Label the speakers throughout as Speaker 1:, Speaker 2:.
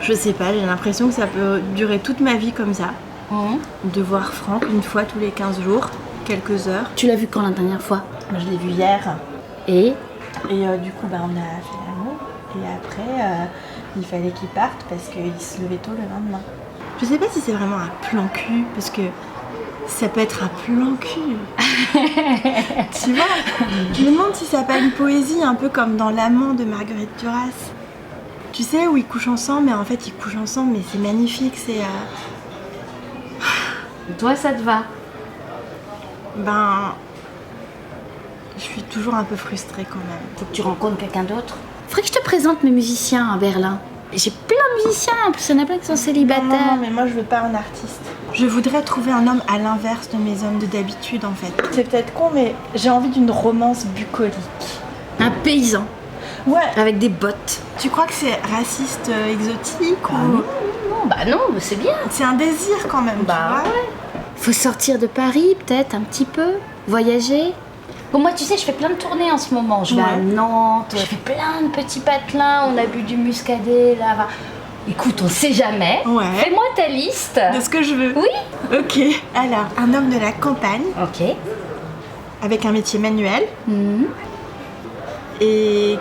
Speaker 1: Je sais pas, j'ai l'impression que ça peut durer toute ma vie comme ça. De voir Franck une fois tous les 15 jours, quelques heures.
Speaker 2: Tu l'as vu quand la dernière fois?
Speaker 1: Je l'ai vu hier.
Speaker 2: Et
Speaker 1: Du coup, on a fait l'amour. Et après, il fallait qu'il parte parce qu'il se levait tôt le lendemain. Je sais pas si c'est vraiment un plan cul, parce que ça peut être un plan cul. Tu vois, je me demande si ça n'a pas une poésie un peu comme dans L'amant de Marguerite Duras. Tu sais, où ils couchent ensemble, mais en fait ils couchent ensemble, mais c'est magnifique, c'est...
Speaker 2: toi, ça te va?
Speaker 1: Ben... Je suis toujours un peu frustrée quand même.
Speaker 2: Faut que tu rencontres quelqu'un d'autre. Faudrait que je te présente mes musiciens à Berlin. J'ai plein de musiciens, en plus il y en a plein qui sont célibataires.
Speaker 1: Non, mais moi je veux pas un artiste. Je voudrais trouver un homme à l'inverse de mes hommes de d'habitude en fait. C'est peut-être con, mais j'ai envie d'une romance bucolique.
Speaker 2: Un paysan.
Speaker 1: Ouais.
Speaker 2: Avec des bottes.
Speaker 1: Tu crois que c'est raciste exotique ou...
Speaker 2: Non, mais c'est bien.
Speaker 1: C'est un désir quand même, tu vois.
Speaker 2: Ouais. Faut sortir de Paris peut-être un petit peu, voyager. Bon, moi tu sais, je fais plein de tournées en ce moment. Je vais à Nantes, je fais plein de petits patelins, on a bu du muscadet là. Écoute, on sait jamais.
Speaker 1: Ouais.
Speaker 2: Fais-moi ta liste.
Speaker 1: De ce que je veux.
Speaker 2: Oui.
Speaker 1: Ok. Alors, un homme de la campagne.
Speaker 2: Ok.
Speaker 1: Avec un métier manuel. Et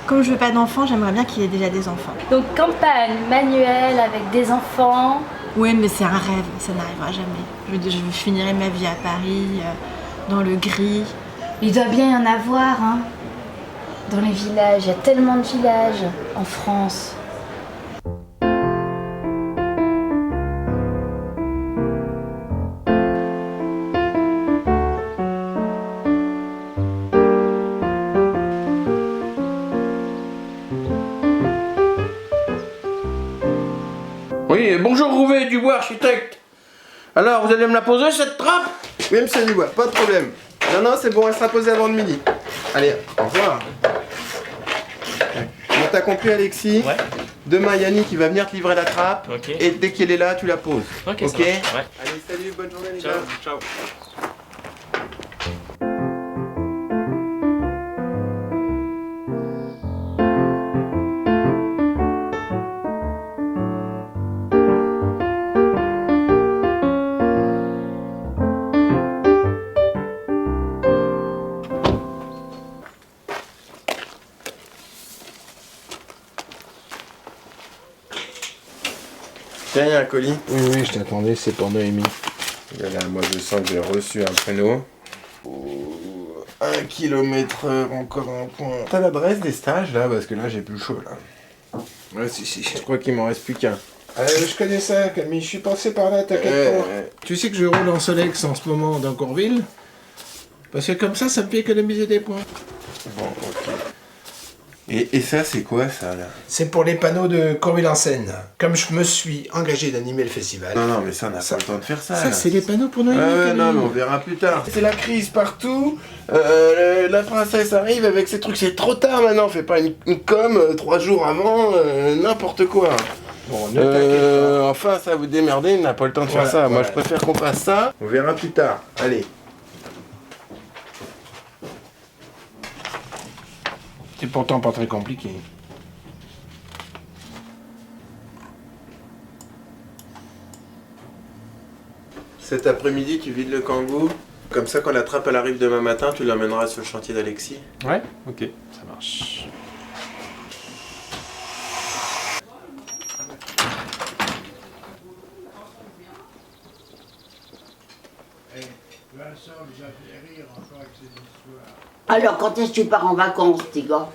Speaker 1: comme je veux pas d'enfants, j'aimerais bien qu'il ait déjà des enfants.
Speaker 2: Donc campagne, manuel, avec des enfants.
Speaker 1: Oui, mais c'est un rêve, ça n'arrivera jamais. Je finirai ma vie à Paris, dans le gris.
Speaker 2: Il doit bien y en avoir, hein. Dans les villages, il y a tellement de villages en France.
Speaker 3: Oui, bonjour Rouvet, Dubois, architecte. Alors, vous allez me la poser cette trappe?
Speaker 4: Oui, monsieur Dubois, pas de problème. Non, c'est bon, elle sera posée avant le midi. Allez, au revoir. Bon, t'as compris, Alexis?
Speaker 5: Ouais.
Speaker 4: Demain, Yannick, il va venir te livrer la trappe.
Speaker 5: Ok.
Speaker 4: Et dès qu'elle est là, tu la poses.
Speaker 5: Ok, ça marche. Ouais.
Speaker 4: Allez, salut, bonne journée, les
Speaker 5: Ciao,
Speaker 4: gars.
Speaker 5: ciao.
Speaker 4: Tiens, il y a un colis.
Speaker 3: Oui, je t'attendais, c'est pour Noémie.
Speaker 4: Là, moi, je sens que j'ai reçu un prénom. 1 km/h encore un point. T'as l'adresse des stages, là? Parce que là, j'ai plus chaud, là.
Speaker 3: Ouais, si.
Speaker 4: Je crois qu'il m'en reste plus qu'un.
Speaker 3: Je connais ça, Camille, je suis passé par là, t'inquiète pas. Tu sais que je roule en Solex en ce moment dans Courville? Parce que comme ça me fait économiser des points.
Speaker 4: Bon, ok. Et ça, c'est quoi, ça, là?
Speaker 3: C'est pour les panneaux de Courville-en-Seine. Comme je me suis engagé d'animer le festival.
Speaker 4: Non, mais ça, on n'a pas le temps de faire ça,
Speaker 3: Ça,
Speaker 4: là.
Speaker 3: c'est les panneaux pour Noël.
Speaker 4: Non, mais on verra plus tard. C'est la crise partout. La princesse arrive avec ses trucs. C'est trop tard maintenant. Fais pas une com 3 jours avant, n'importe quoi.
Speaker 3: Bon, ne t'inquiète pas.
Speaker 4: Enfin, ça vous démerdez, on n'a pas le temps de faire ça. Moi, je préfère qu'on fasse ça. On verra plus tard. Allez.
Speaker 3: C'est pourtant pas très compliqué.
Speaker 4: Cet après-midi, tu vides le kangou. Comme ça, quand la trappe elle arrive demain matin, tu l'emmèneras sur le chantier d'Alexis.
Speaker 5: Ouais, ok, ça marche.
Speaker 6: Alors, quand est-ce que tu pars en vacances, tes gars?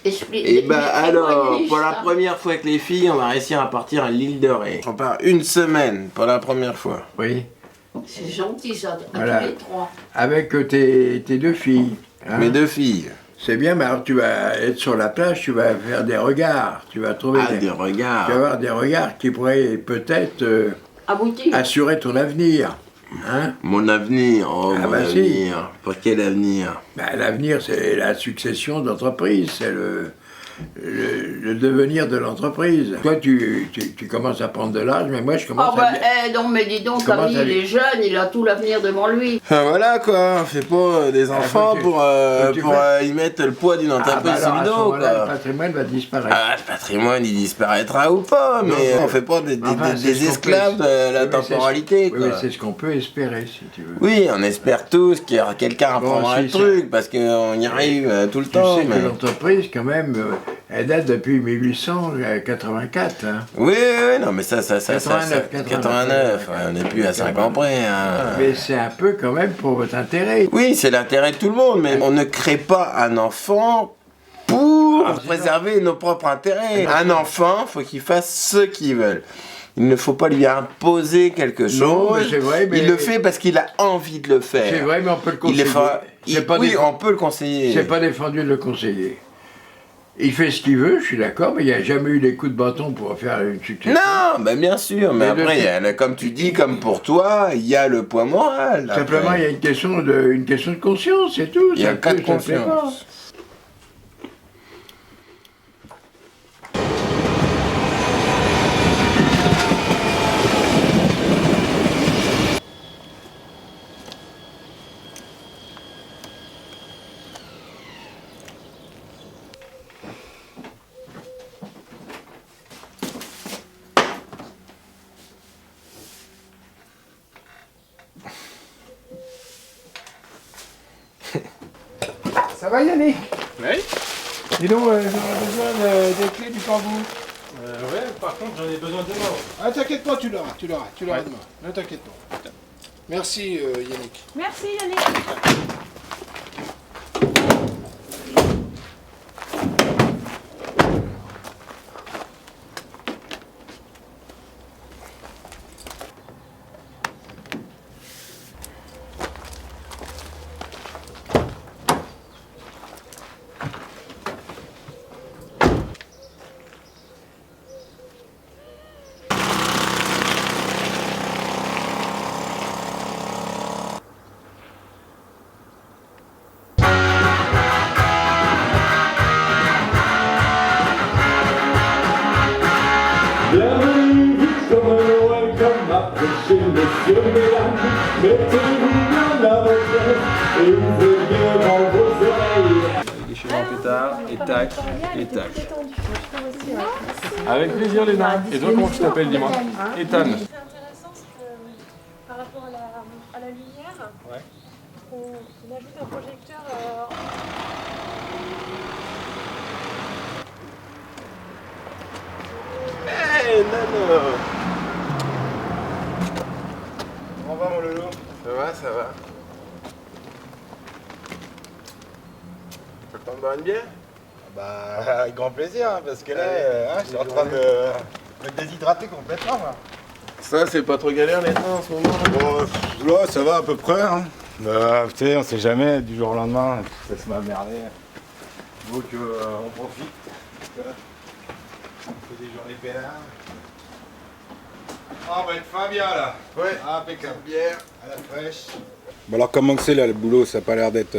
Speaker 4: Et alors, pour la première fois avec les filles, on va réussir à partir à l'île de Ré. On part une semaine pour la première fois.
Speaker 7: Oui,
Speaker 6: C'est gentil, ça, à
Speaker 7: Voilà.
Speaker 6: tous les trois.
Speaker 7: avec tes 2 filles. hein.
Speaker 4: Mes 2 filles.
Speaker 7: C'est bien, mais alors tu vas être sur la plage, tu vas faire des regards, tu vas trouver
Speaker 4: Ah, des regards.
Speaker 7: tu vas avoir des regards qui pourraient peut-être
Speaker 6: Abouti.
Speaker 7: assurer ton avenir. Hein?
Speaker 4: Mon avenir,
Speaker 7: Ah,
Speaker 4: mon
Speaker 7: bah, si.
Speaker 4: avenir. Pour quel avenir?
Speaker 7: Ben, l'avenir, c'est la succession d'entreprises, c'est le devenir de l'entreprise. Toi, tu commences à prendre de l'âge, mais moi, je commence
Speaker 6: non, mais dis donc, Camille, il est jeune, il a tout l'avenir devant lui.
Speaker 4: Voilà quoi, on fait pas des enfants pour y mettre le poids d'une entreprise sur le dos,
Speaker 7: le
Speaker 4: quoi.
Speaker 7: patrimoine va disparaître.
Speaker 4: Ah, le patrimoine il disparaîtra ou pas, mais on fait pas des esclaves de la temporalité, quoi.
Speaker 7: Oui, c'est ce qu'on peut espérer, si tu veux.
Speaker 4: Oui, on espère tous qu'il y aura quelqu'un à prendre le truc, parce qu'on y arrive tout le temps.
Speaker 7: Tu sais que l'entreprise, quand même, elle date depuis 1884. Hein.
Speaker 4: Oui, non, mais ça 89, ouais, on n'est plus à 5 ans près. Hein.
Speaker 7: Mais c'est un peu quand même pour votre intérêt.
Speaker 4: Oui, c'est l'intérêt de tout le monde, mais on ne crée pas un enfant pour préserver nos propres intérêts. Un enfant, faut qu'il fasse ce qu'il veut. Il ne faut pas lui imposer quelque chose.
Speaker 7: Non, mais c'est vrai, mais...
Speaker 4: Il le fait parce qu'il a envie de le faire.
Speaker 7: C'est vrai, mais on peut le conseiller.
Speaker 4: On peut le conseiller.
Speaker 7: C'est pas défendu de le conseiller. Il fait ce qu'il veut, je suis d'accord, mais il n'y a jamais eu des coups de bâton pour faire une succession.
Speaker 4: Non, ben bien sûr, mais après, comme tu dis, comme pour toi, il y a le poids moral.
Speaker 7: Simplement, il y a une question de conscience, c'est tout.
Speaker 4: Il y a un cas de confiance.
Speaker 3: Ça va Yannick?
Speaker 5: Oui.
Speaker 3: Dis donc, j'aurais besoin des clés du cambouis.
Speaker 5: Ouais, par contre, j'en ai besoin demain.
Speaker 3: Ah, t'inquiète pas, tu l'auras demain. Ne t'inquiète pas. Merci Yannick.
Speaker 1: Merci Yannick.
Speaker 8: Bienvenue, comme welcome, approchez messieurs, mesdames, mettez-vous bien à votre aise et ouvrez bien grand vos oreilles.
Speaker 5: Déchirement plus tard, et tac, et tac. Avec plaisir Léna. Et toi comment tu t'appelles, dis-moi? Ethan.
Speaker 9: C'est intéressant, c'est que par rapport à la lumière, on ajoute un projecteur.
Speaker 4: Hey, Nano! Comment va mon loulou? Ça va. Tu as le temps de boire une bière?
Speaker 10: Bah, avec grand plaisir, hein, parce que là, je suis en train de me déshydrater complètement. Là.
Speaker 4: Ça, c'est pas trop galère les trains en ce moment?
Speaker 10: Bon, là, ça va à peu près. Hein. Tu sais, on sait jamais, du jour au lendemain, ça se m'a merdé. Donc, on profite. On fait des journées peinards. Ah, on va être fin bien là.
Speaker 4: Ouais.
Speaker 10: Impeccable. Bière à la fraîche. Bon, alors, comment c'est là le boulot? Ça n'a pas l'air d'être.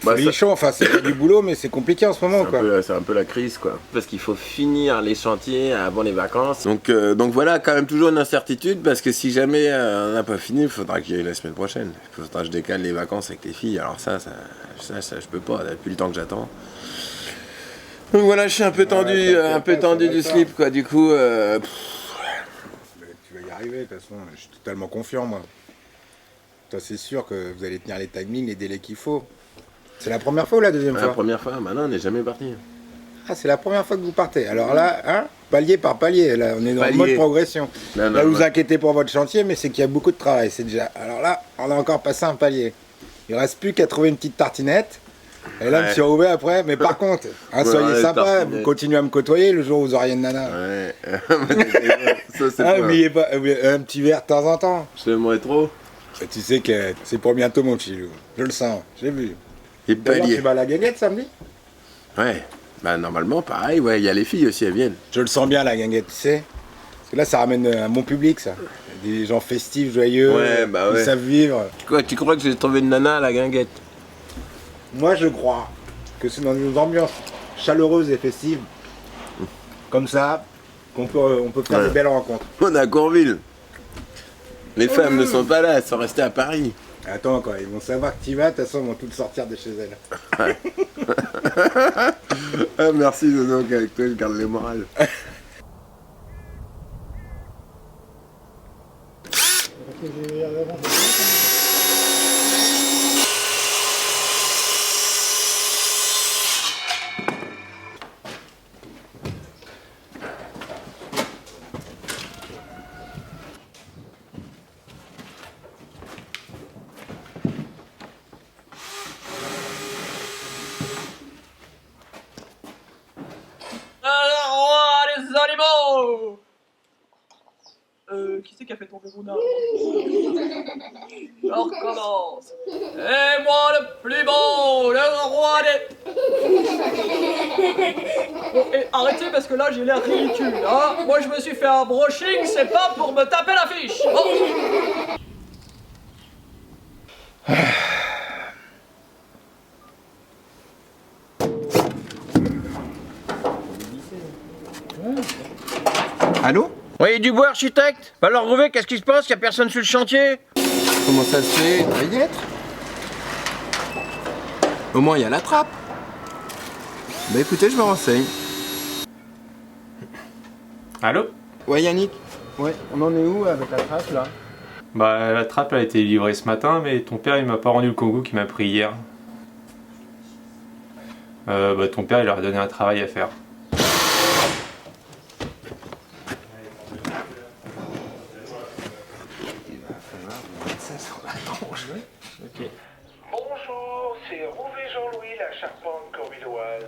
Speaker 10: Folichon, enfin c'est du boulot mais c'est compliqué en ce moment quoi.
Speaker 4: C'est un peu la crise quoi. Parce qu'il faut finir les chantiers avant les vacances. Donc voilà, quand même toujours une incertitude parce que si jamais on n'a pas fini, il faudra qu'il y ait la semaine prochaine. Il faudra que je décale les vacances avec les filles. Alors ça je peux pas, depuis le temps que j'attends. Donc voilà, je suis un peu tendu, tendu du slip quoi. Du coup.
Speaker 10: Tu vas y arriver de toute façon, je suis totalement confiant moi. Toi c'est sûr que vous allez tenir les timings, les délais qu'il faut. C'est la première fois ou la deuxième fois?
Speaker 4: La première fois, maintenant on n'est jamais parti.
Speaker 10: Ah, c'est la première fois que vous partez. Alors là, hein, palier par palier, là, on est dans le mode progression. Là, vous inquiétez pour votre chantier, mais c'est qu'il y a beaucoup de travail. C'est déjà. Alors là, on a encore passé un palier. Il ne reste plus qu'à trouver une petite tartinette. Et là, monsieur Rouvet après. Mais par contre, hein, soyez sympa, vous continuez à me côtoyer le jour où vous auriez une nana.
Speaker 4: Ouais. Ça, c'est
Speaker 10: n'oubliez pas, un petit verre de temps en temps.
Speaker 4: Je l'aimerais trop.
Speaker 10: Et tu sais que c'est pour bientôt, mon chilou. Je le sens, j'ai vu.
Speaker 4: Et palier.
Speaker 10: Tu vas à la guinguette samedi?
Speaker 4: Ouais, bah normalement pareil, ouais, il y a les filles aussi, elles viennent.
Speaker 10: Je le sens bien la guinguette, tu sais. Parce que là ça ramène un bon public ça. Des gens festifs, joyeux, qui savent vivre.
Speaker 4: Quoi, tu crois que j'ai trouvé une nana à la guinguette?
Speaker 10: Moi je crois que c'est dans nos ambiances chaleureuse et festive. Comme ça, on peut faire des belles rencontres.
Speaker 4: On est à Courville. Les femmes ne sont pas là, elles sont restées à Paris.
Speaker 10: Attends, quand ils vont savoir que tu y vas, de toute façon, ils vont toutes sortir de chez elles.
Speaker 4: Ouais. Ah, merci Dodo, qu'avec toi je garde les morales.
Speaker 11: Qui c'est qui a fait tomber mon arbre? Je recommence. Et moi le plus beau, le roi des... Bon, et arrêtez parce que là j'ai l'air ridicule, hein. Moi je me suis fait un brushing, c'est pas pour me taper l'affiche. Bon.
Speaker 10: Allô?
Speaker 12: Oui, Dubois, architecte. Bah alors, Rouvet, qu'est-ce qui se passe? Y'a personne sur le chantier?
Speaker 4: Comment ça se fait? Il doit y être. Au moins il y a la trappe. Bah écoutez, je me renseigne.
Speaker 5: Allô?
Speaker 3: Ouais Yannick. Ouais, on en est où avec la trappe là?
Speaker 5: Bah la trappe elle a été livrée ce matin, mais ton père il m'a pas rendu le Congo qu'il m'a pris hier. Bah ton père il leur a donné un travail à faire.
Speaker 8: Okay. Bonjour, c'est Rouvet Jean-Louis, la charpente corvilloise.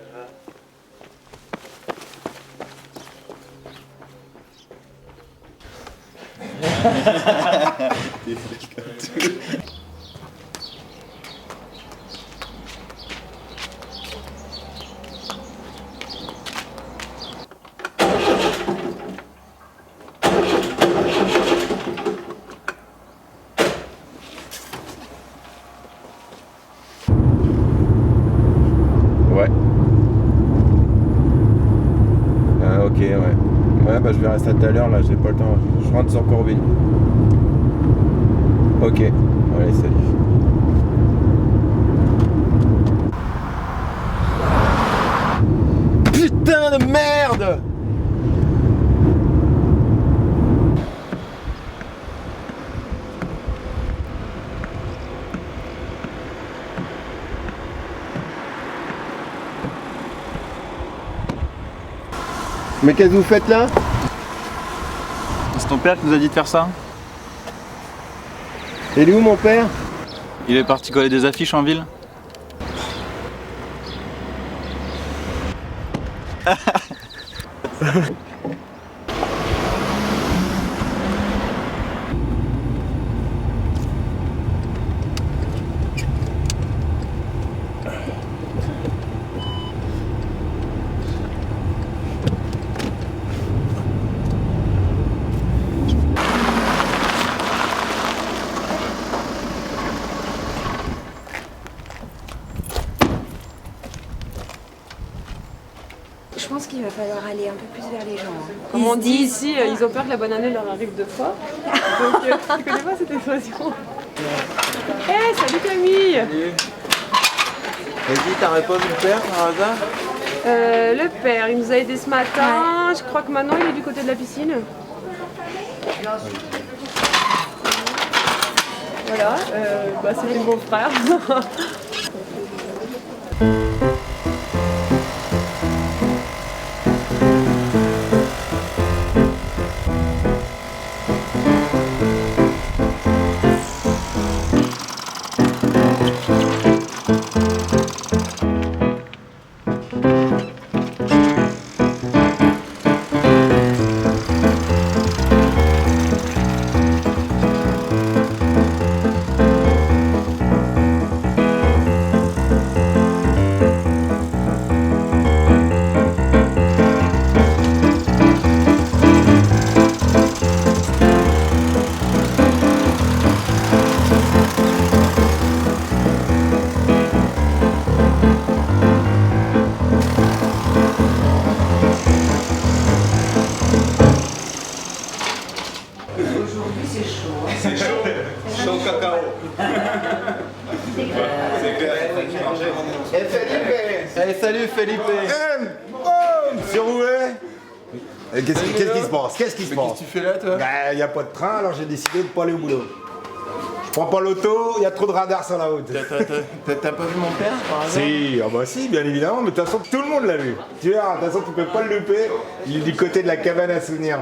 Speaker 4: Ouais. Ah ok, ouais. Ouais, bah je verrai ça tout à l'heure, là, j'ai pas le temps. Je rentre sur Courville. Ok. Allez, salut. Putain de merde! Mais qu'est-ce que vous faites là?
Speaker 13: C'est ton père qui nous a dit de faire ça?
Speaker 4: Il est où mon père?
Speaker 13: Il est parti coller des affiches en ville.
Speaker 14: Je pense qu'il va falloir aller un peu plus vers les gens.
Speaker 9: Comme on dit ici, ils ont peur que la bonne année leur arrive deux fois. Donc, tu connais pas cette expression? Eh, salut Camille!
Speaker 4: Vas-y, t'aurais pas vu le père par hasard?
Speaker 9: Le père, il nous a aidés ce matin. Ouais. Je crois que maintenant il est du côté de la piscine. Voilà, bah, c'était mon frère.
Speaker 3: chaud. C'est chaud. Chaud cacao. C'est clair.
Speaker 10: Et Felipe.
Speaker 4: Allez, salut Felipe.
Speaker 10: C'est roulé. Qu'est-ce qui se passe? Qu'est-ce qui se passe?
Speaker 4: Qu'est-ce que tu fais là, toi?
Speaker 10: Bah, y a pas de train, alors j'ai décidé de pas aller au boulot. Je prends pas l'auto, y a trop de radars sur la route.
Speaker 4: T'as pas vu mon père, par hasard?
Speaker 10: Si, ah bah si, bien évidemment, mais de toute façon, tout le monde l'a vu. Tu verras, de toute façon, tu peux pas le louper. Il est du côté de la cabane à souvenirs.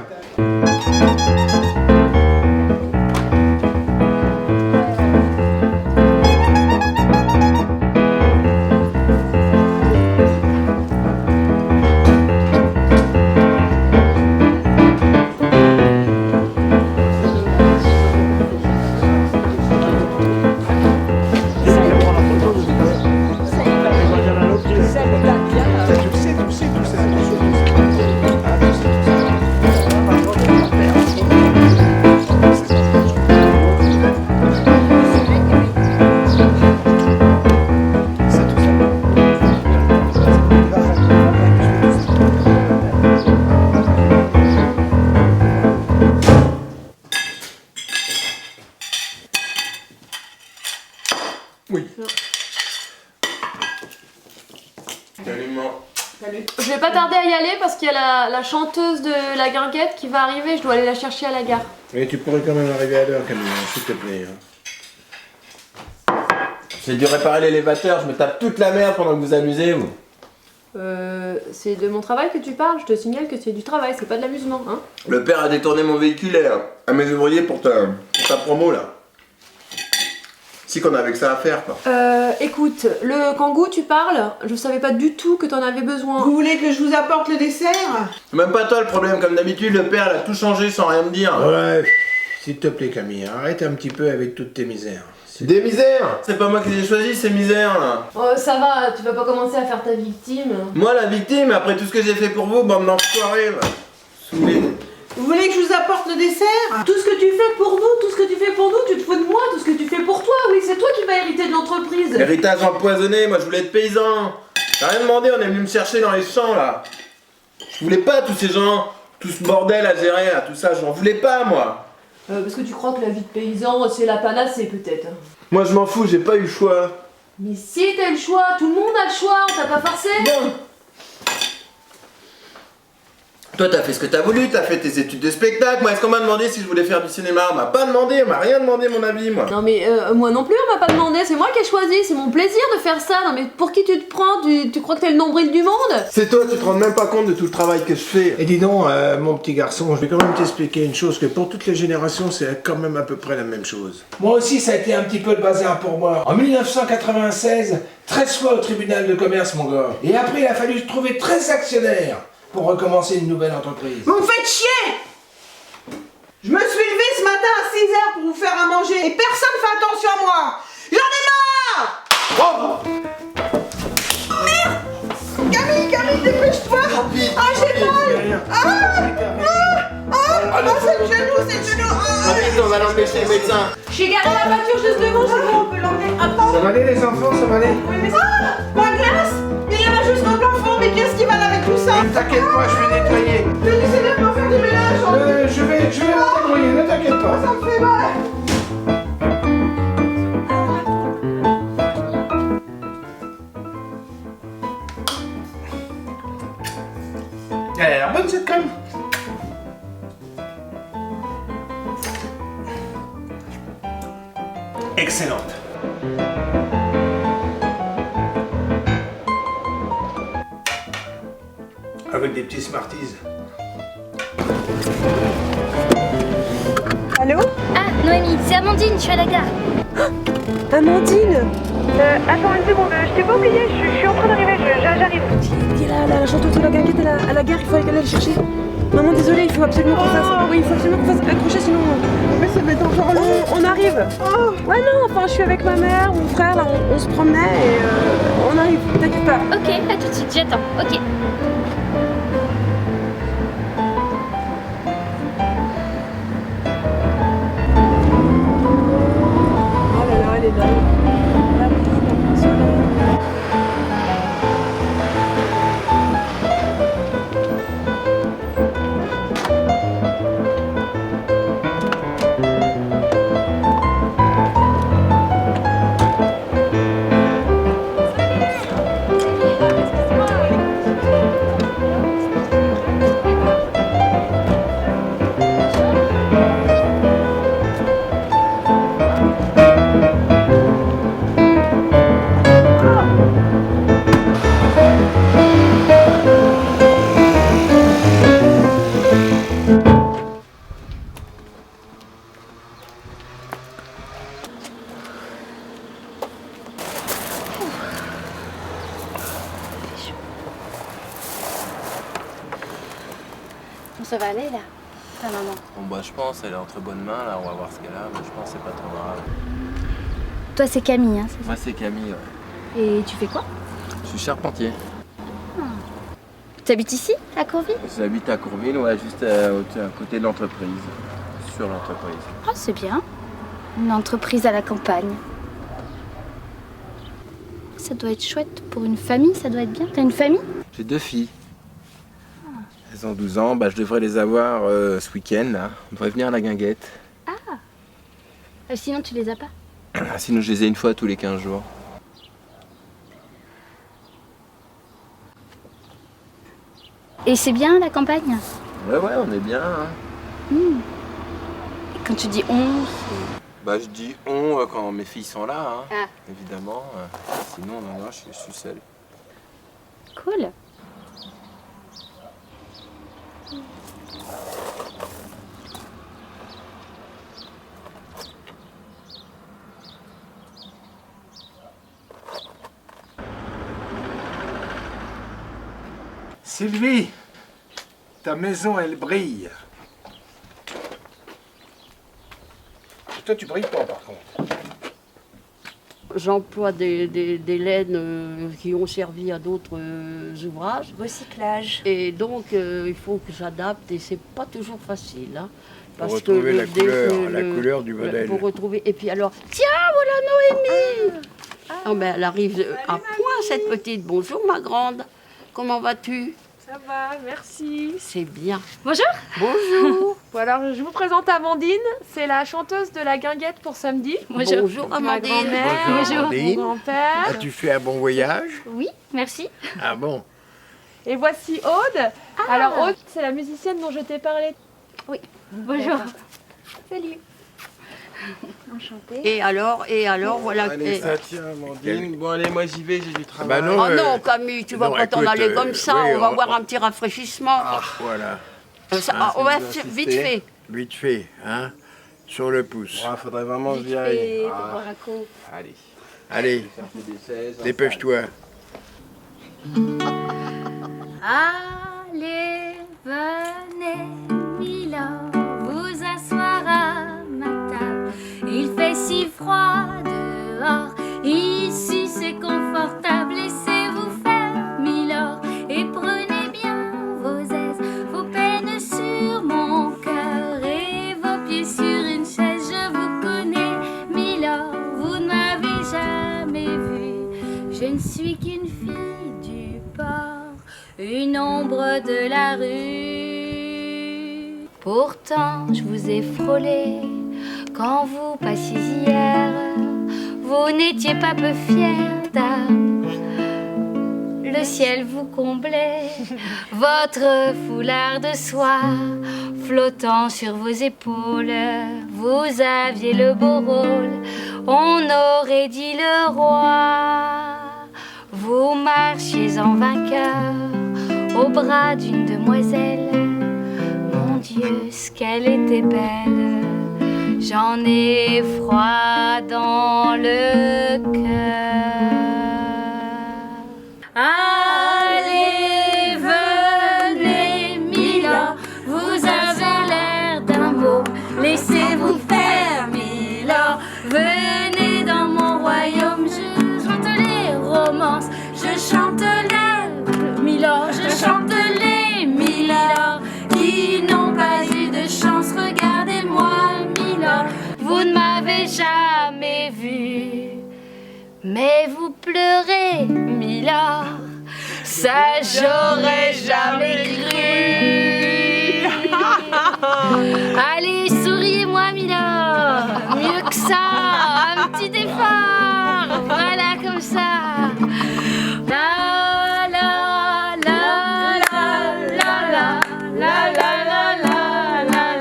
Speaker 3: Oui.
Speaker 4: Salut, maman.
Speaker 9: Salut. Je vais pas tarder à y aller parce qu'il y a la chanteuse de la guinguette qui va arriver, je dois aller la chercher à la gare.
Speaker 3: Mais tu pourrais quand même arriver à l'heure, Camille, s'il te plaît.
Speaker 4: J'ai dû réparer l'élévateur, je me tape toute la merde pendant que vous amusez, vous.
Speaker 9: C'est de mon travail que tu parles, je te signale que c'est du travail, c'est pas de l'amusement, hein.
Speaker 4: Le père a détourné mon véhicule à mes ouvriers pour ta promo, là. Si qu'on avait que ça à faire, quoi.
Speaker 9: Écoute, le kangou, tu parles, je savais pas du tout que t'en avais besoin.
Speaker 15: Vous voulez que je vous apporte le dessert?
Speaker 4: C'est même pas toi le problème, comme d'habitude, le père il a tout changé sans rien me dire.
Speaker 3: Ouais, s'il te plaît, Camille, arrête un petit peu avec toutes tes misères.
Speaker 4: Des misères? C'est pas moi qui les ai choisis, ces misères, là.
Speaker 9: Oh, ça va, tu vas pas commencer à faire ta victime.
Speaker 4: Moi, la victime, après tout ce que j'ai fait pour vous, bande d'enfoirés, va. Saoulé.
Speaker 15: Vous voulez que je vous apporte le dessert?
Speaker 9: Tout ce que tu fais pour nous, tout ce que tu fais pour nous, tu te fous de moi, tout ce que tu fais pour toi, oui, c'est toi qui vas hériter de l'entreprise.
Speaker 4: Héritage empoisonné, moi je voulais être paysan. T'as rien demandé, on est venu me chercher dans les champs, là. Je voulais pas tous ces gens, tout ce bordel à gérer, là, tout ça, j'en voulais pas, moi.
Speaker 9: Parce que tu crois que la vie de paysan, c'est la panacée, peut-être.
Speaker 4: Moi je m'en fous, j'ai pas eu le choix.
Speaker 9: Mais si t'as le choix, tout le monde a le choix, on t'a pas forcé.
Speaker 4: Non. Toi t'as fait ce que t'as voulu, t'as fait tes études de spectacle. Moi est-ce qu'on m'a demandé si je voulais faire du cinéma? On m'a pas demandé, on m'a rien demandé mon avis, moi.
Speaker 9: Non mais moi non plus on m'a pas demandé, c'est moi qui ai choisi, c'est mon plaisir de faire ça. Non mais pour qui tu te prends? Tu crois que t'es le nombril du monde?
Speaker 4: C'est toi, tu te rends même pas compte de tout le travail que je fais.
Speaker 3: Et dis donc, mon petit garçon, je vais quand même t'expliquer une chose, que pour toutes les générations, c'est quand même à peu près la même chose. Moi aussi, ça a été un petit peu le bazar pour moi. En 1996, 13 fois au tribunal de commerce, mon gars. Et après, il a fallu trouver 13 actionnaires pour recommencer une nouvelle entreprise.
Speaker 15: Vous me faites chier! Je me suis levée ce matin à 6h pour vous faire à manger et personne fait attention à moi! J'en ai marre! Oh merde! Camille, dépêche-toi! Ah, j'ai mal! C'est le genou!
Speaker 4: Allez, on va l'emmener chez le médecin.
Speaker 9: J'ai garé la voiture juste devant, c'est bon, on peut l'emmener. Attends!
Speaker 3: Ça va aller les enfants, ça va aller?
Speaker 15: Oui, mais ma glace! Mais il y en a juste au plafond, mais qu'est-ce qui va là avec tout ça?
Speaker 3: Ne t'inquiète pas, je vais nettoyer.
Speaker 15: Mais laissez de pas faire du ménage!
Speaker 3: Je vais me débrouiller, ne t'inquiète pas.
Speaker 15: Ça me fait mal!
Speaker 3: Elle a l'air bonne cette crème. Excellente. Avec des petits Smarties.
Speaker 14: Allô?
Speaker 2: Ah, Noémie, c'est Amandine, je suis à la gare.
Speaker 14: Amandine?
Speaker 16: Attends une seconde, je t'ai pas oublié, je suis en train d'arriver, j'arrive.
Speaker 14: Dis la chanteuse de la guinguette à la gare, il faut aller la chercher. Maman, désolée, il faut absolument qu'on fasse. Oui, il faut absolument qu'on fasse accrocher, sinon.
Speaker 15: Mais ça va être encore long!
Speaker 14: On arrive! Ouais, non, enfin, je suis avec ma mère, mon frère, là, on se promenait et on arrive, t'inquiète pas.
Speaker 2: Ok, à tout de suite, j'attends. Ok.
Speaker 14: Oh là là, elle est là.
Speaker 2: ta maman?
Speaker 4: Bon bah je pense, elle est entre bonnes mains là, on va voir ce qu'elle a, mais je pense que c'est pas trop grave.
Speaker 2: Toi, c'est Camille, hein, c'est ça?
Speaker 4: Moi c'est Camille, ouais.
Speaker 2: Et tu fais quoi?
Speaker 4: Je suis charpentier.
Speaker 2: Tu habites ici, à Courville?
Speaker 4: J'habite à Courville, ouais, juste à côté de l'entreprise, sur l'entreprise.
Speaker 2: Ah, c'est bien. Une entreprise à la campagne. Ça doit être chouette pour une famille, ça doit être bien. T'as une famille?
Speaker 4: J'ai 2 filles. Elles ont 12 ans, bah, je devrais les avoir ce week-end là. On devrait venir à la guinguette.
Speaker 2: Sinon, tu les as pas?
Speaker 4: Sinon je les ai une fois tous les 15 jours.
Speaker 2: Et c'est bien la campagne?
Speaker 4: Ouais, on est bien. Hein.
Speaker 2: Et quand tu dis on,
Speaker 4: Bah je dis on quand mes filles sont là, hein,
Speaker 2: Ah.
Speaker 4: évidemment. Sinon, non, je suis seul.
Speaker 2: cool.
Speaker 3: Sylvie, ta maison, elle brille. Et toi, tu brilles pas, par contre.
Speaker 6: J'emploie des laines qui ont servi à d'autres ouvrages.
Speaker 1: Recyclage.
Speaker 6: Et donc, il faut que j'adapte et c'est pas toujours facile. Hein,
Speaker 7: Pour retrouver la couleur du modèle.
Speaker 6: Pour retrouver. Et puis alors, tiens, voilà Noémie. Oh, ben, elle arrive à point, cette petite. Bonjour, ma grande. Comment vas-tu?
Speaker 9: Ça va, merci.
Speaker 6: C'est bien.
Speaker 2: Bonjour.
Speaker 6: Bonjour.
Speaker 9: Bon, alors, je vous présente Amandine. C'est la chanteuse de la guinguette pour samedi.
Speaker 2: Bonjour.
Speaker 6: Bonjour,
Speaker 9: Ma
Speaker 6: Amandine.
Speaker 9: grand-mère,
Speaker 7: Bonjour, Amandine.
Speaker 9: mon grand-père.
Speaker 7: As-tu fait un bon voyage?
Speaker 2: Oui, merci.
Speaker 7: Ah bon?
Speaker 9: Et voici Aude. Alors, Aude, c'est la musicienne dont je t'ai parlé.
Speaker 2: Oui. Bonjour.
Speaker 1: Salut. Enchantée.
Speaker 6: Et alors, voilà.
Speaker 4: Allez,
Speaker 6: et-
Speaker 4: ça tient, Amandine. Bon, allez, moi j'y vais, j'ai du travail.
Speaker 7: bah non,
Speaker 6: Oh non, Camille, tu vas
Speaker 7: non,
Speaker 6: pas t'en
Speaker 7: écoute,
Speaker 6: aller comme ça,
Speaker 7: oui,
Speaker 6: on va voir un petit rafraîchissement.
Speaker 7: Voilà.
Speaker 6: On va faire vite fait.
Speaker 7: Vite fait, hein? Sur le pouce.
Speaker 4: Il faudrait vraiment que j'y aille. Allez.
Speaker 7: Allez, dépêche-toi.
Speaker 2: Allez, venez, Milord, vous asseoir à ma table. Il fait si froid dehors, ici c'est confortable. Laissez-vous faire, Milord, et prenez bien vos aises, vos peines sur mon cœur et vos pieds sur une chaise. Je vous connais, Milord, vous ne m'avez jamais vu. Je ne suis qu'une fille du port, une ombre de la rue. Pourtant, je vous ai frôlé quand vous passiez hier. Vous n'étiez pas peu fière d'âme. Le ciel vous comblait, votre foulard de soie flottant sur vos épaules. Vous aviez le beau rôle, on aurait dit le roi. Vous marchiez en vainqueur au bras d'une demoiselle. Mon Dieu, ce qu'elle était belle. J'en ai froid dans le cœur. Allez, venez, Milord, vous avez l'air d'un môme. Laissez-vous faire, Milord, venez dans mon royaume. Je chante les romances, je chante les Milord, je chante les Milord qui n'ont pas eu de chance. Regardez-moi, Milord, vous ne m'avez jamais vu, mais vous pleurez, Milord, ça j'aurais jamais cru. Allez, souriez-moi, Milord, mieux que ça, un petit effort, voilà comme ça. La la la la la la la la la la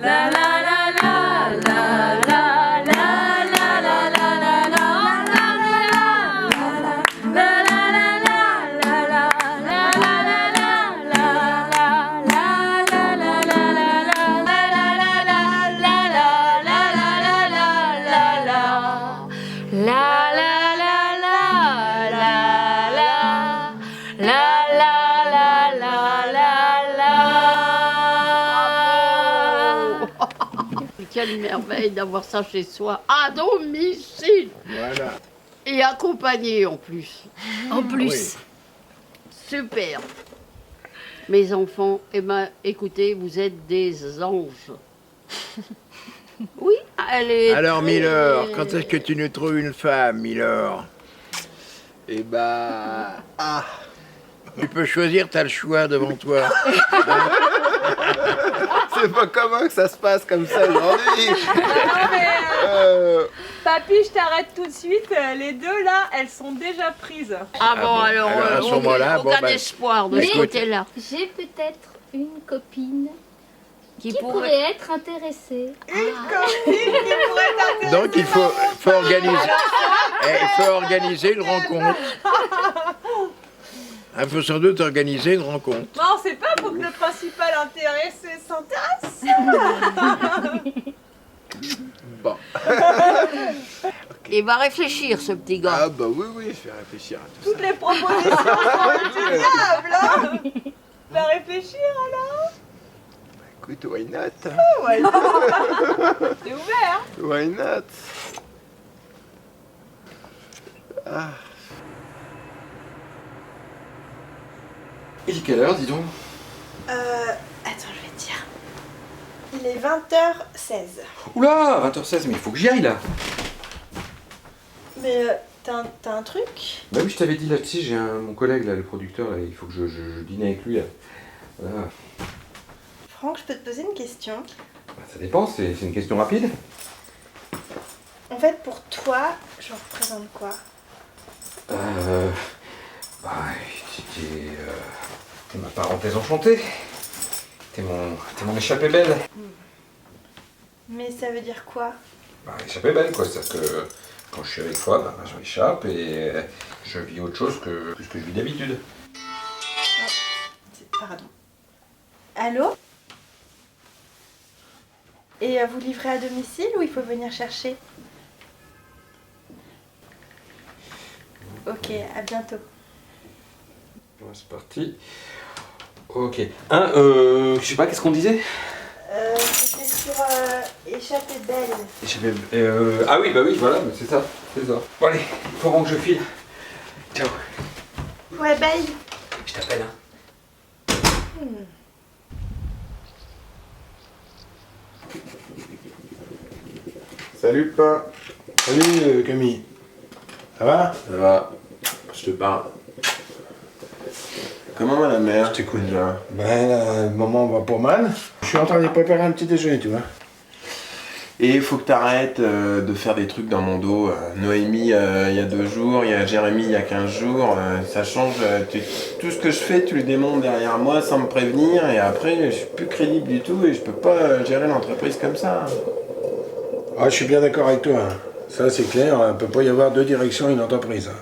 Speaker 2: la la la la la.
Speaker 6: quelle merveille d'avoir ça chez soi, à domicile.
Speaker 7: Voilà.
Speaker 6: Et accompagné en plus.
Speaker 2: En plus.
Speaker 6: Super. Mes enfants, eh ben, écoutez, vous êtes des anges. Oui, elle est.
Speaker 7: Alors,
Speaker 6: très-
Speaker 7: Milord, quand est-ce que tu nous trouves une femme, Milord? Eh ben... Ah. Tu peux choisir, t'as le choix devant toi.
Speaker 4: C'est pas commun que ça se passe comme ça aujourd'hui.
Speaker 9: Non, mais, papy, je t'arrête tout de suite. Les deux là, elles sont déjà prises.
Speaker 6: Ah bon, alors,
Speaker 7: à ce moment-là,
Speaker 6: aucun
Speaker 7: bon, ben,
Speaker 6: espoir de
Speaker 2: Mais
Speaker 6: ce côté-là.
Speaker 2: j'ai peut-être une copine qui
Speaker 6: pourrait-
Speaker 2: pourrait être intéressée.
Speaker 15: Une copine qui pourrait t'intéresser.
Speaker 7: Donc il faut organiser. Il faut organiser une rencontre. Il faut sans doute organiser une rencontre.
Speaker 9: Non, c'est pas pour que le principal intéressé s'intéresse.
Speaker 7: Bon.
Speaker 6: Il va réfléchir, ce petit gars.
Speaker 4: Ah bah oui, oui, je vais réfléchir à tout
Speaker 9: Toutes les propositions sont du diable, hein. Va réfléchir alors.
Speaker 4: ça. Écoute, why not?
Speaker 9: Ouais. T'es ouvert.
Speaker 4: Why not? Ah.
Speaker 13: Il est quelle heure, dis donc?
Speaker 1: Attends, je vais te dire. Il est 20h16.
Speaker 13: Oula, 20h16, mais il faut que j'y aille là.
Speaker 1: Mais t'as un truc?
Speaker 13: Bah oui, je t'avais dit là, tu sais, j'ai mon collègue là, le producteur, là, il faut que je dîne avec lui là. Voilà.
Speaker 1: Franck, je peux te poser une question?
Speaker 13: Bah, ça dépend, c'est une question rapide.
Speaker 1: En fait, pour toi, je représente quoi?
Speaker 13: Bah, t'es ma parenthèse enchantée. T'es mon échappée belle.
Speaker 1: Mais ça veut dire quoi?
Speaker 13: Bah, échappée belle quoi, c'est-à-dire que quand je suis avec toi, bah, je m'échappe et je vis autre chose que ce que je vis d'habitude.
Speaker 1: Pardon. Allô? Et vous livrez à domicile ou il faut venir chercher? Ok, à bientôt.
Speaker 13: Ouais, c'est parti. Ok. Je sais pas, qu'est-ce qu'on disait?
Speaker 1: C'était sur Échappée belle.
Speaker 13: Ah oui, bah oui, voilà, c'est ça. Bon allez, faut vraiment que je file. Ciao.
Speaker 1: Ouais, bye.
Speaker 13: Je t'appelle, hein.
Speaker 3: Salut, Pa. Salut, Camille. Ça va?
Speaker 4: Ça va. Je te parle. Comment va la mère?
Speaker 3: Je t'écoute. Ben, le moment va pour mal. Je suis en train de préparer un petit déjeuner, tu vois.
Speaker 4: Et il faut que t'arrêtes de faire des trucs dans mon dos. Noémie, il y a 2 jours, il y a Jérémy, il y a 15 jours. Ça change. Tout ce que je fais, tu le démontes derrière moi sans me prévenir. Et après, je suis plus crédible du tout et je peux pas gérer l'entreprise comme ça.
Speaker 3: Ah, je suis bien d'accord avec toi. Hein. Ça, c'est clair. Il ne peut pas y avoir 2 directions à une entreprise. Hein.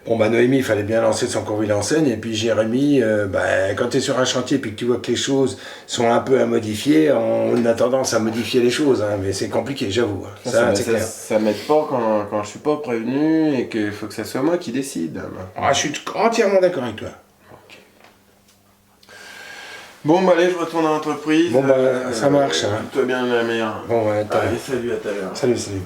Speaker 3: Bon, bah, Noémie, il fallait bien lancer son courrier d'enseigne. Et puis, Jérémy, quand tu es sur un chantier et que tu vois que les choses sont un peu à modifier, on a tendance à modifier les choses. Hein. Mais c'est compliqué, j'avoue. Hein. C'est clair.
Speaker 4: Ça m'aide pas quand je suis pas prévenu et qu'il faut que ça soit moi qui décide.
Speaker 3: Ah, je suis entièrement d'accord avec toi.
Speaker 4: Bon, bah allez, je retourne à l'entreprise.
Speaker 3: Bon, bah, ça marche. Hein.
Speaker 4: Toi bien la meilleure.
Speaker 3: Bon, ouais,
Speaker 4: allez, salut, à tout à l'heure.
Speaker 3: Salut, salut.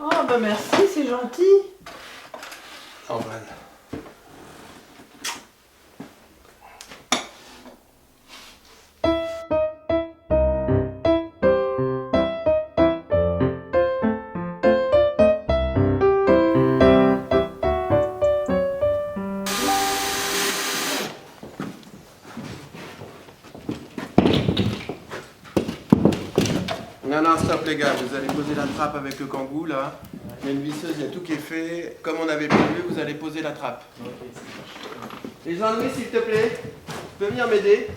Speaker 15: Oh, bah merci, c'est gentil.
Speaker 3: Normal.
Speaker 4: Non, stop les gars, vous allez poser la trappe avec le kangou là. Il y a une visseuse, il y a tout qui est fait. Comme on avait prévu, vous allez poser la trappe. Les Jean-Louis, s'il te plaît, tu peux venir m'aider?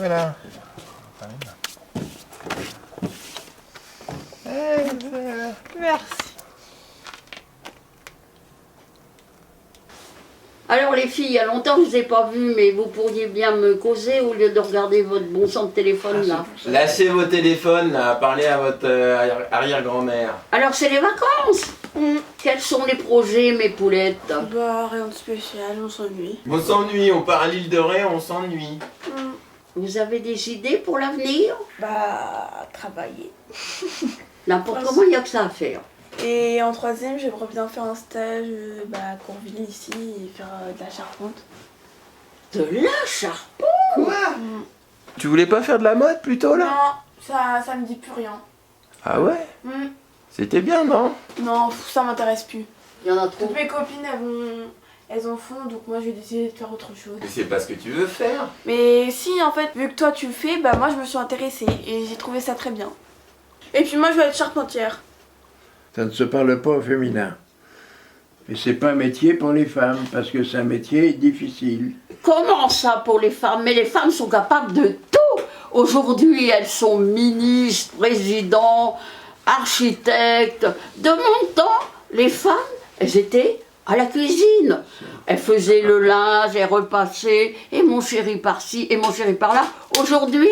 Speaker 10: Voilà.
Speaker 1: Merci.
Speaker 6: Alors les filles, il y a longtemps que je ne vous ai pas vues, mais vous pourriez bien me causer au lieu de regarder votre bon sang de téléphone là.
Speaker 4: Lâchez vos téléphones, là, parlez à votre arrière-grand-mère.
Speaker 6: Alors c'est les vacances. Quels sont les projets, mes poulettes?
Speaker 1: Bah rien de spécial, on s'ennuie.
Speaker 4: On s'ennuie, on part à l'île de Ré, on s'ennuie.
Speaker 6: Vous avez des idées pour l'avenir?
Speaker 1: Bah travailler.
Speaker 6: N'importe comment, il n'y a que ça à faire.
Speaker 1: Et en troisième, j'aimerais bien faire un stage à Courville ici et faire de la charpente.
Speaker 6: De la charpente?
Speaker 4: Quoi? Tu voulais pas faire de la mode plutôt là?
Speaker 1: Non, ça me dit plus rien.
Speaker 4: Ah ouais? C'était bien, non?
Speaker 1: Non, ça m'intéresse plus.
Speaker 6: Il y en a trop.
Speaker 1: Toutes mes copines, elles en font, donc moi je vais décider de faire autre chose.
Speaker 4: Mais c'est pas ce que tu veux faire.
Speaker 1: Mais si, en fait, vu que toi tu le fais, bah moi je me suis intéressée et j'ai trouvé ça très bien. Et puis moi je vais être charpentière.
Speaker 7: Ça ne se parle pas au féminin. Et c'est pas un métier pour les femmes, parce que c'est un métier difficile.
Speaker 6: Comment ça pour les femmes? Mais les femmes sont capables de tout. Aujourd'hui, elles sont ministres, présidents, architectes. De mon temps, les femmes, elles étaient à la cuisine. Elles faisaient le linge, elles repassaient, et mon chéri par-ci, et mon chéri par-là. Aujourd'hui,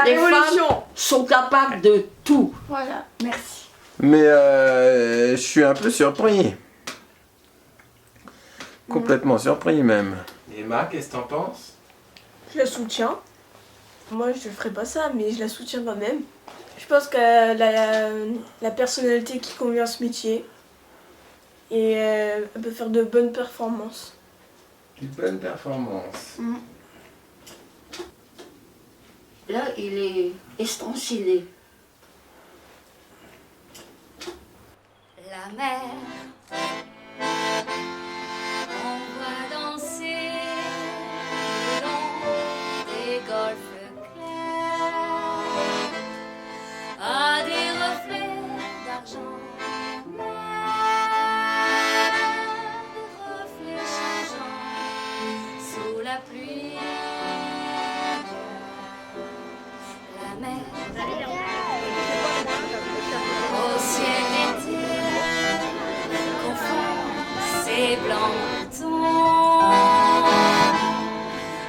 Speaker 6: les femmes sont capables de tout.
Speaker 1: Voilà, merci.
Speaker 4: Mais je suis un peu surpris. Complètement surpris même. Emma, qu'est-ce que t'en penses?
Speaker 1: Je la soutiens. Moi je ferai pas ça, mais je la soutiens quand même. Je pense qu'elle a la personnalité qui convient à ce métier. Et elle peut faire de bonnes performances.
Speaker 4: De bonnes performances.
Speaker 6: Là, il est estanciné.
Speaker 2: La mer, on voit danser le long des golfes clairs, à des reflets d'argent, des reflets changeants sous la pluie. La mer, au ciel d'été, ces blancs tons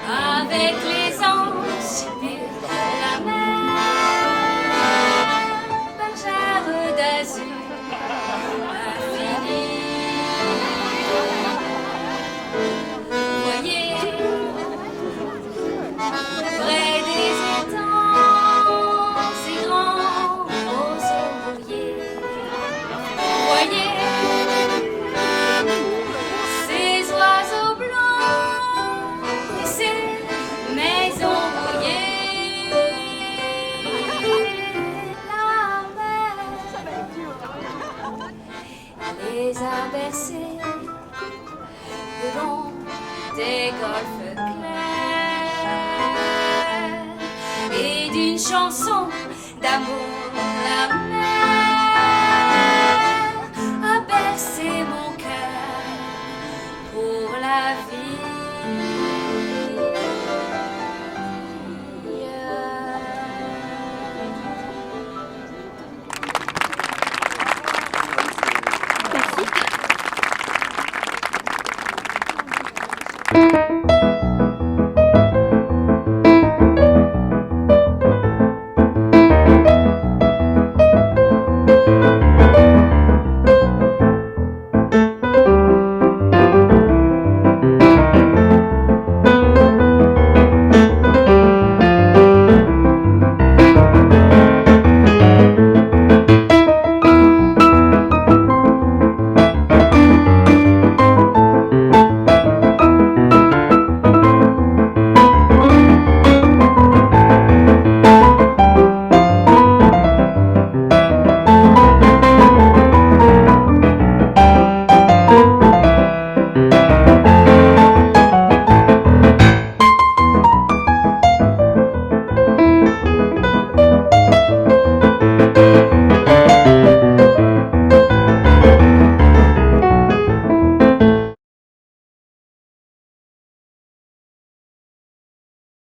Speaker 2: avec les anges subis la mer, bergère d'azur infinie. Voyez, près des étangs, ces grands roseaux brouillés. Voyez, les a bercés le long des golfes clairs et d'une chanson d'amour